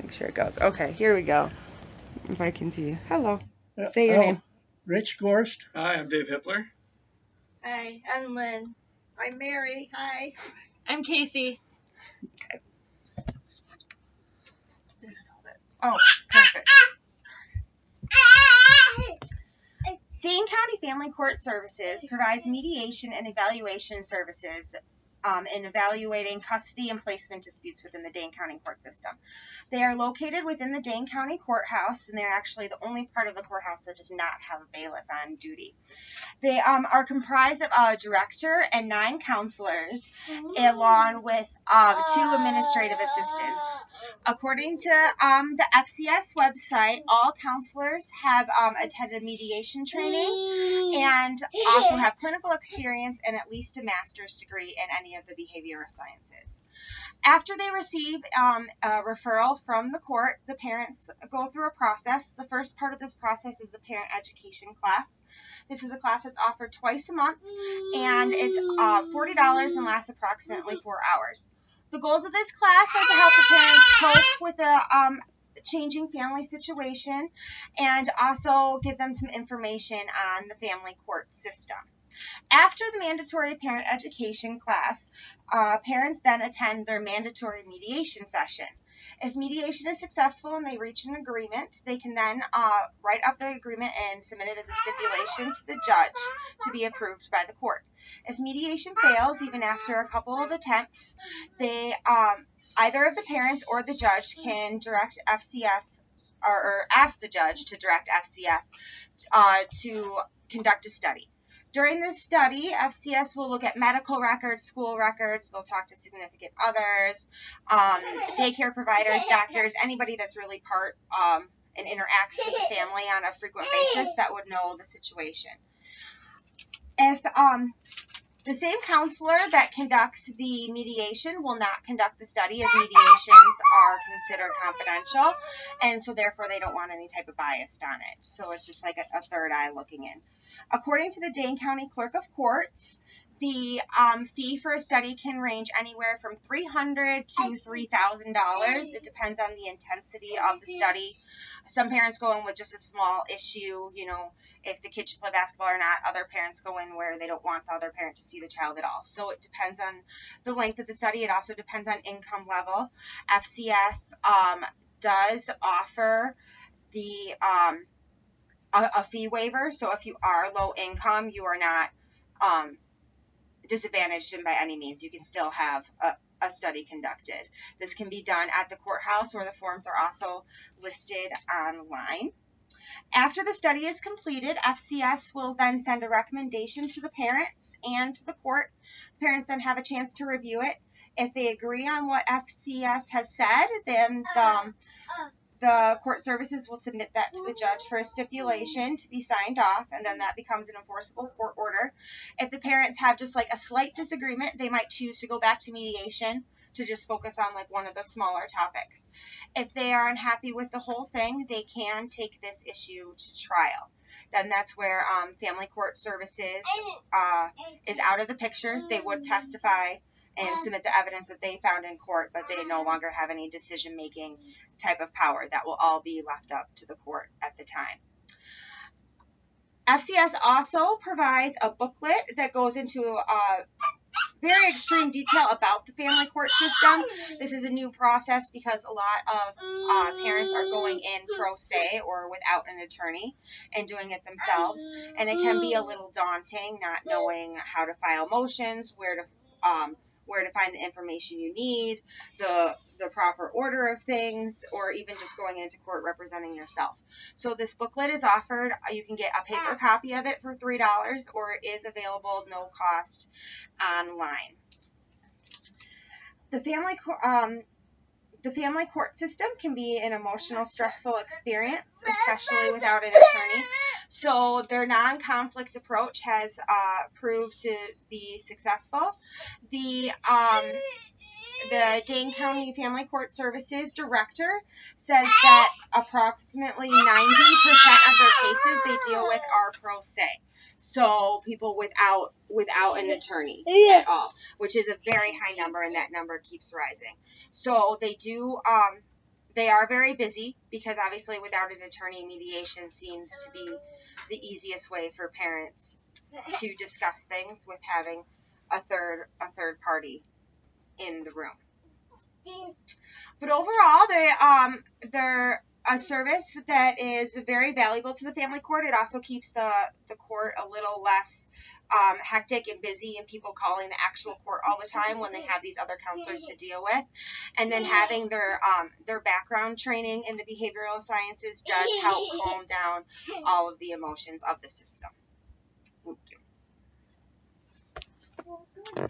Make sure it goes. Okay, here we go. If I can see you. Hello. Say your name. Rich Gorst. Hi, I'm Dave Hippler. Hi, I'm Lynn. I'm Mary. Hi. I'm Casey. Okay. This is all that. Oh, perfect. Dane County Family Court Services provides mediation and evaluation services in evaluating custody and placement disputes within the Dane County court system. They are located within the Dane County Courthouse, and they're actually the only part of the courthouse that does not have a bailiff on duty. They are comprised of a director and 9 counselors, along with 2 administrative assistants. According to the FCS website, all counselors have attended mediation training and also have clinical experience and at least a master's degree in any of the behavioral sciences. After they receive a referral from the court, the parents go through a process. The first part of this process is the parent education class. This is a class that's offered twice a month, and it's $40 and lasts approximately 4 hours. The goals of this class are to help the parents cope with the changing family situation and also give them some information on the family court system. After the mandatory parent education class, parents then attend their mandatory mediation session. If mediation is successful and they reach an agreement, they can then write up the agreement and submit it as a stipulation to the judge to be approved by the court. If mediation fails, even after a couple of attempts, they either of the parents or the judge can direct FCF or ask the judge to direct FCF to conduct a study. During this study, FCS will look at medical records, school records, they'll talk to significant others, daycare providers, doctors, anybody that's really part and interacts with the family on a frequent basis that would know the situation. If the same counselor that conducts the mediation will not conduct the study, as mediations are considered confidential, and so therefore they don't want any type of bias on it. So it's just like a third eye looking in. According to the Dane County Clerk of Courts, the fee for a study can range anywhere from $300 to $3,000. It depends on the intensity of the study. Some parents go in with just a small issue, you know, if the kid should play basketball or not. Other parents go in where they don't want the other parent to see the child at all. So it depends on the length of the study. It also depends on income level. FCF does offer the a fee waiver. So if you are low income, you are not disadvantaged in by any means. You can still have a study conducted. This can be done at the courthouse, or the forms are also listed online. After the study is completed, FCS will then send a recommendation to the parents and to the court. Parents then have a chance to review it. If they agree on what FCS has said, then the court services will submit that to the judge for a stipulation to be signed off, and then that becomes an enforceable court order. If the parents have just like a slight disagreement, they might choose to go back to mediation to just focus on like one of the smaller topics. If they are unhappy with the whole thing, they can take this issue to trial. Then that's where family court services is out of the picture. They would testify and submit the evidence that they found in court, but they no longer have any decision-making type of power. That will all be left up to the court at the time. FCS also provides a booklet that goes into very extreme detail about the family court system. This is a new process because a lot of parents are going in pro se or without an attorney and doing it themselves, and it can be a little daunting not knowing how to file motions, where to find the information you need, the proper order of things, or even just going into court representing yourself. So this booklet is offered. You can get a paper copy of it for $3, or it is available no cost online. The family court system can be an emotional, stressful experience, especially without an attorney. So their non-conflict approach has proved to be successful. The Dane County Family Court Services director says that approximately 90% of their cases they deal with are pro se. So people without an attorney at all, which is a very high number, and that number keeps rising. So they do They are very busy because obviously without an attorney, mediation seems to be the easiest way for parents to discuss things with having a third party in the room. But overall, they're a service that is very valuable to the family court. It also keeps the court a little less hectic and busy, and people calling the actual court all the time when they have these other counselors to deal with. And then having their background training in the behavioral sciences does help calm down all of the emotions of the system. Thank you.